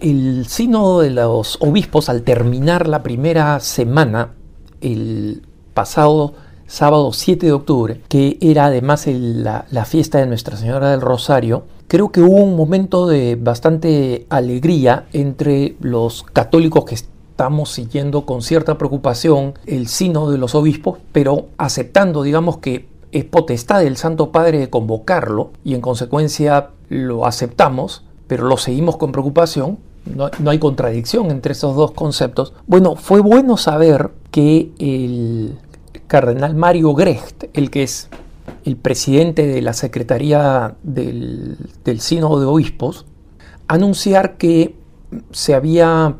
El sínodo de los obispos, al terminar la primera semana, el pasado sábado 7 de octubre, que era además la fiesta de Nuestra Señora del Rosario, creo que hubo un momento de bastante alegría entre los católicos que estamos siguiendo con cierta preocupación el sínodo de los obispos, pero aceptando, digamos, que es potestad del Santo Padre de convocarlo y en consecuencia lo aceptamos, pero lo seguimos con preocupación. No hay contradicción entre esos dos conceptos. Bueno, fue bueno saber que el cardenal Mario Grech, el que es el presidente de la Secretaría del Sínodo de Obispos, anunciar que se había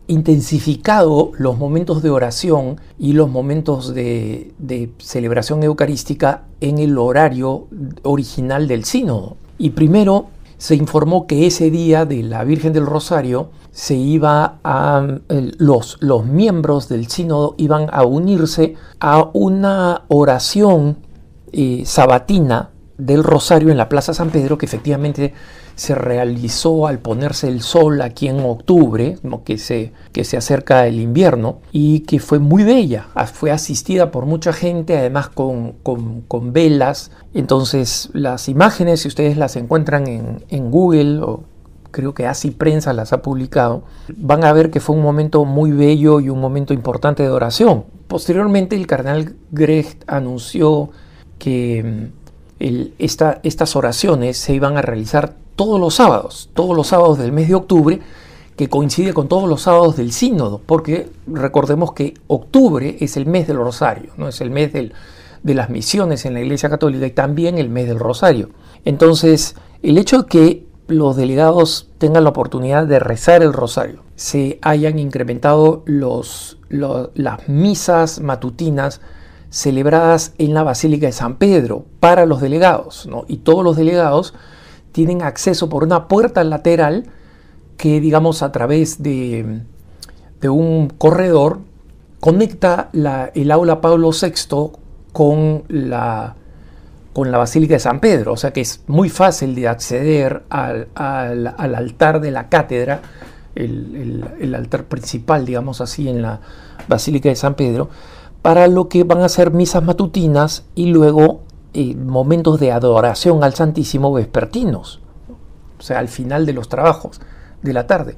intensificado los momentos de oración y los momentos de celebración eucarística en el horario original del sínodo. Y primero se informó que ese día de la Virgen del Rosario se iba a los miembros del sínodo iban a unirse a una oración sabatina del Rosario en la Plaza San Pedro, que efectivamente se realizó al ponerse el sol aquí en octubre, que se acerca el invierno, y que fue muy bella, fue asistida por mucha gente, además con velas. Entonces las imágenes, si ustedes las encuentran en Google, o creo que Así Prensa las ha publicado, van a ver que fue un momento muy bello y un momento importante de oración. Posteriormente el cardenal Grech anunció que estas oraciones se iban a realizar todos los sábados del mes de octubre, que coincide con todos los sábados del sínodo, porque recordemos que octubre es el mes del Rosario, ¿no? Es el mes de las misiones en la Iglesia Católica y también el mes del Rosario. Entonces, el hecho de que los delegados tengan la oportunidad de rezar el Rosario, se hayan incrementado las misas matutinas celebradas en la Basílica de San Pedro para los delegados, ¿no? Y todos los delegados tienen acceso por una puerta lateral que, digamos, a través de un corredor conecta el aula Pablo VI con la Basílica de San Pedro. O sea que es muy fácil de acceder al altar de la cátedra, el altar principal, digamos así, en la Basílica de San Pedro, para lo que van a ser misas matutinas y luego momentos de adoración al Santísimo vespertinos, o sea, al final de los trabajos de la tarde.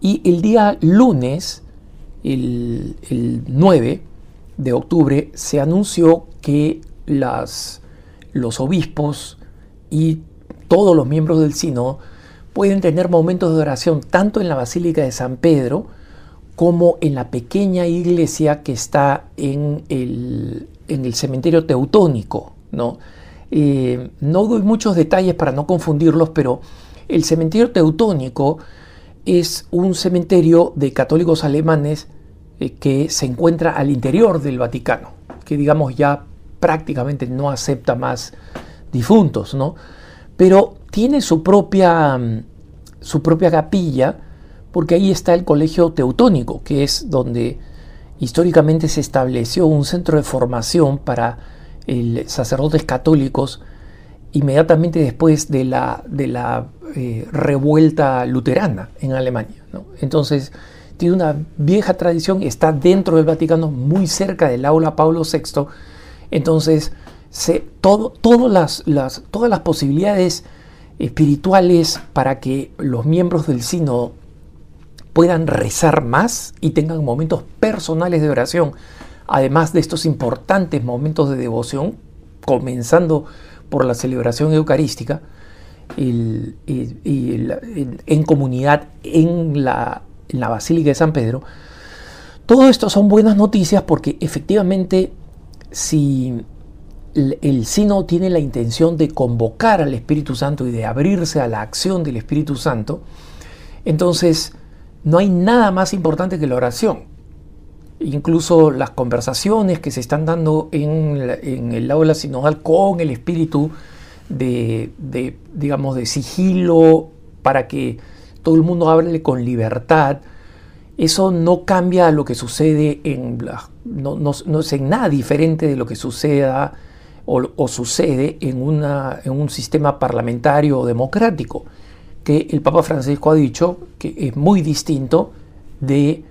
Y el día lunes, el 9 de octubre, se anunció que los obispos y todos los miembros del sínodo pueden tener momentos de oración tanto en la Basílica de San Pedro como en la pequeña iglesia que está en el cementerio teutónico, ¿no? No doy muchos detalles para no confundirlos, pero el cementerio teutónico es un cementerio de católicos alemanes que se encuentra al interior del Vaticano, que digamos ya prácticamente no acepta más difuntos, ¿no? Pero tiene su propia capilla, porque ahí está el Colegio Teutónico, que es donde históricamente se estableció un centro de formación para sacerdotes católicos inmediatamente después de la revuelta luterana en Alemania, ¿no? Entonces tiene una vieja tradición, está dentro del Vaticano, muy cerca del aula Pablo VI. Entonces todas las posibilidades espirituales para que los miembros del sínodo puedan rezar más y tengan momentos personales de oración, además de estos importantes momentos de devoción, comenzando por la celebración eucarística en comunidad en la Basílica de San Pedro. Todo esto son buenas noticias, porque efectivamente, si el sínodo tiene la intención de convocar al Espíritu Santo y de abrirse a la acción del Espíritu Santo, entonces no hay nada más importante que la oración. Incluso las conversaciones que se están dando en el aula sinodal con el espíritu de sigilo, para que todo el mundo hable con libertad, eso no cambia lo que sucede no es en nada diferente de lo que suceda o sucede en un sistema parlamentario o democrático, que el Papa Francisco ha dicho que es muy distinto de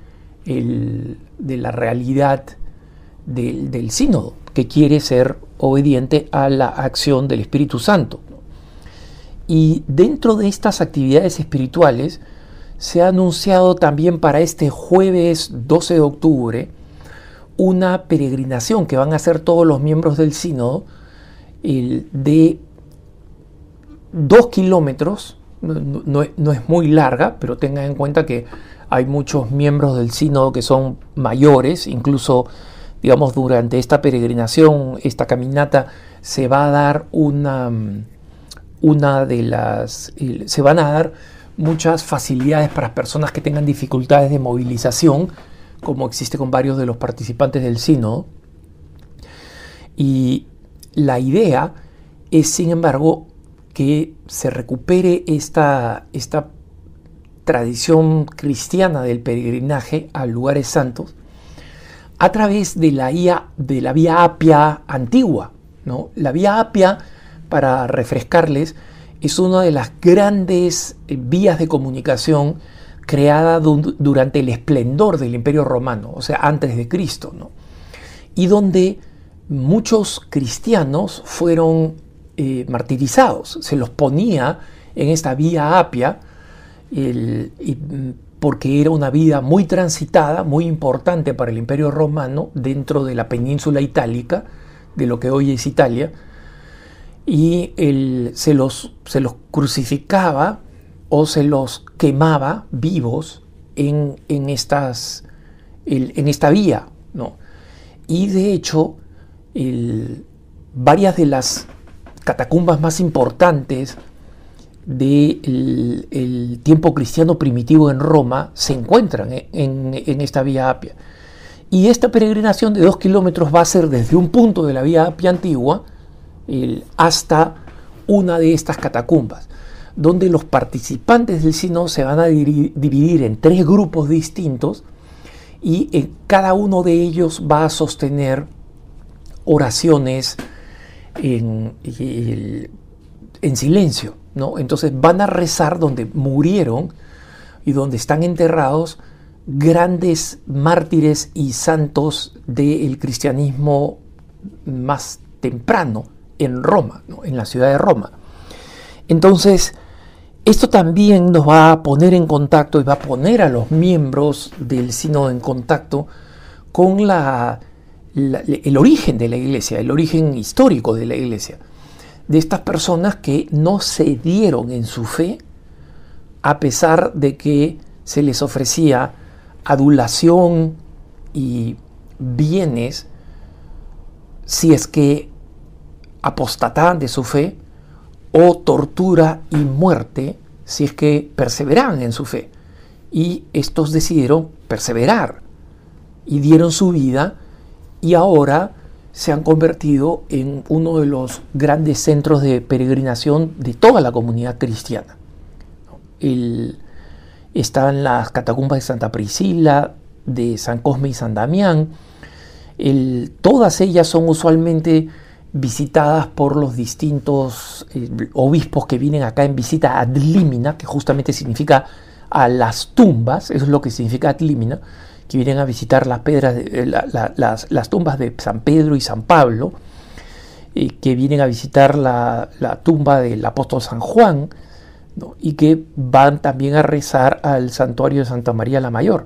la realidad del sínodo, que quiere ser obediente a la acción del Espíritu Santo. Y dentro de estas actividades espirituales se ha anunciado también para este jueves 12 de octubre una peregrinación que van a hacer todos los miembros del sínodo de 2 kilómetros. No es muy larga, pero tengan en cuenta que hay muchos miembros del sínodo que son mayores. Incluso, digamos, durante esta peregrinación, esta caminata, se va a dar se van a dar muchas facilidades para personas que tengan dificultades de movilización, como existe con varios de los participantes del sínodo. Y la idea es, sin embargo, que se recupere esta tradición cristiana del peregrinaje a lugares santos a través de la Vía Apia antigua, ¿no? La Vía Apia, para refrescarles, es una de las grandes vías de comunicación creada durante el esplendor del Imperio Romano, o sea, antes de Cristo, ¿no? Y donde muchos cristianos fueron martirizados. Se los ponía en esta Vía Apia porque era una vía muy transitada, muy importante para el Imperio Romano dentro de la península itálica, de lo que hoy es Italia, y se los crucificaba o se los quemaba vivos en esta vía, ¿no? Y de hecho, varias de las catacumbas más importantes del tiempo cristiano primitivo en Roma se encuentran en esta Vía Apia. Y esta peregrinación de 2 kilómetros va a ser desde un punto de la Vía Apia antigua hasta una de estas catacumbas, donde los participantes del sínodo se van a dividir en 3 grupos distintos, y cada uno de ellos va a sostener oraciones en silencio, ¿no? Entonces van a rezar donde murieron y donde están enterrados grandes mártires y santos del cristianismo más temprano en Roma, ¿no? En la ciudad de Roma. Entonces, esto también nos va a poner en contacto y va a poner a los miembros del sínodo en contacto con el origen de la iglesia, el origen histórico de la iglesia, de estas personas que no cedieron en su fe a pesar de que se les ofrecía adulación y bienes si es que apostataban de su fe, o tortura y muerte si es que perseveraban en su fe. Y estos decidieron perseverar y dieron su vida, y ahora se han convertido en uno de los grandes centros de peregrinación de toda la comunidad cristiana. Están las catacumbas de Santa Priscila, de San Cosme y San Damián. Todas ellas son usualmente visitadas por los distintos obispos que vienen acá en visita ad limina, que justamente significa a las tumbas. Eso es lo que significa ad limina, que vienen a visitar las tumbas de San Pedro y San Pablo, que vienen a visitar la tumba del apóstol San Juan, ¿no? Y que van también a rezar al santuario de Santa María la Mayor.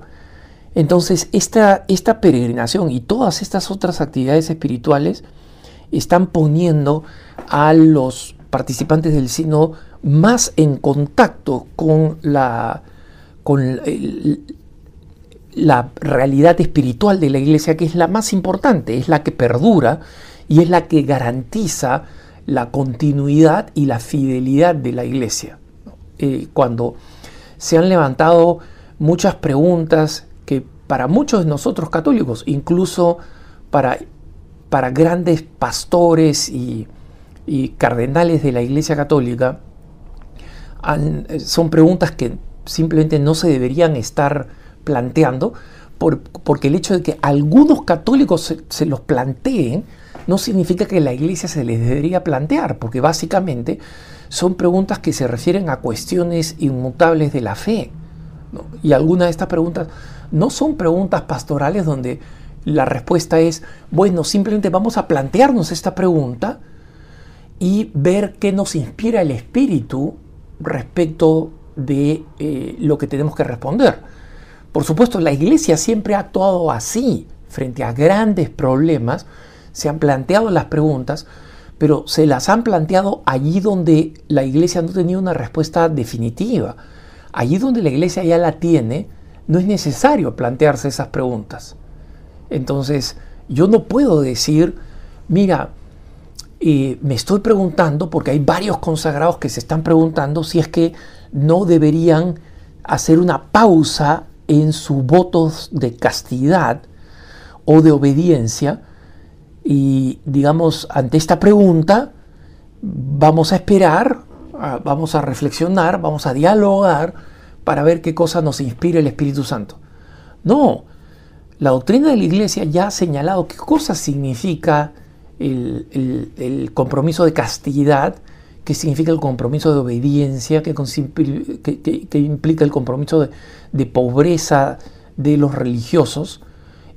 Entonces, esta peregrinación y todas estas otras actividades espirituales están poniendo a los participantes del sínodo más en contacto con la realidad espiritual de la iglesia, que es la más importante, es la que perdura y es la que garantiza la continuidad y la fidelidad de la iglesia. Cuando se han levantado muchas preguntas que para muchos de nosotros católicos, incluso para grandes pastores y cardenales de la Iglesia Católica, son preguntas que simplemente no se deberían estar planteando, porque el hecho de que algunos católicos se los planteen no significa que la Iglesia se les debería plantear, porque básicamente son preguntas que se refieren a cuestiones inmutables de la fe, ¿no? Y algunas de estas preguntas no son preguntas pastorales donde la respuesta es, bueno, simplemente vamos a plantearnos esta pregunta y ver qué nos inspira el Espíritu respecto de lo que tenemos que responder. Por supuesto, la Iglesia siempre ha actuado así. Frente a grandes problemas, se han planteado las preguntas, pero se las han planteado allí donde la Iglesia no tenía una respuesta definitiva. Allí donde la Iglesia ya la tiene, no es necesario plantearse esas preguntas. Entonces, yo no puedo decir, mira, me estoy preguntando, porque hay varios consagrados que se están preguntando si es que no deberían hacer una pausa en sus votos de castidad o de obediencia, y digamos, ante esta pregunta vamos a esperar, vamos a reflexionar, vamos a dialogar para ver qué cosa nos inspira el Espíritu Santo. No, la doctrina de la Iglesia ya ha señalado qué cosa significa el compromiso de castidad, qué significa el compromiso de obediencia, qué implica el compromiso de pobreza de los religiosos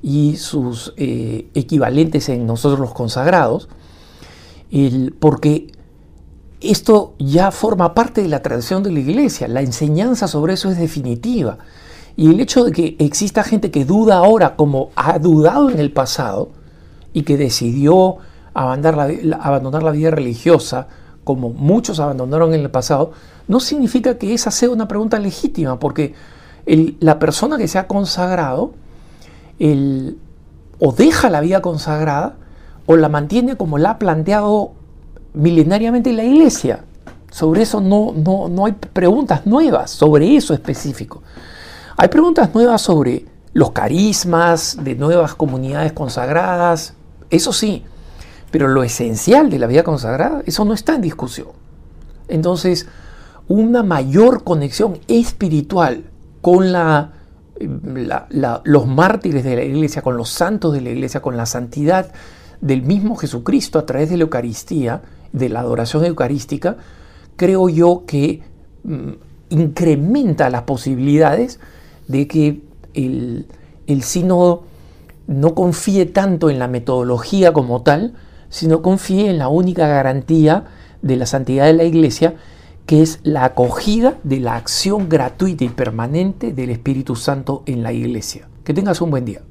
y sus equivalentes en nosotros los consagrados, porque esto ya forma parte de la tradición de la Iglesia, la enseñanza sobre eso es definitiva, y el hecho de que exista gente que duda ahora como ha dudado en el pasado y que decidió abandonar la vida religiosa como muchos abandonaron en el pasado, no significa que esa sea una pregunta legítima, porque la persona que se ha consagrado o deja la vida consagrada o la mantiene como la ha planteado milenariamente la Iglesia. Sobre eso no hay preguntas nuevas, sobre eso específico. Hay preguntas nuevas sobre los carismas de nuevas comunidades consagradas, eso sí, pero lo esencial de la vida consagrada, eso no está en discusión. Entonces, una mayor conexión espiritual con los mártires de la Iglesia, con los santos de la Iglesia, con la santidad del mismo Jesucristo a través de la Eucaristía, de la adoración eucarística, creo yo que incrementa las posibilidades de que el sínodo no confíe tanto en la metodología como tal, sino confíe en la única garantía de la santidad de la Iglesia, que es la acogida de la acción gratuita y permanente del Espíritu Santo en la Iglesia. Que tengas un buen día.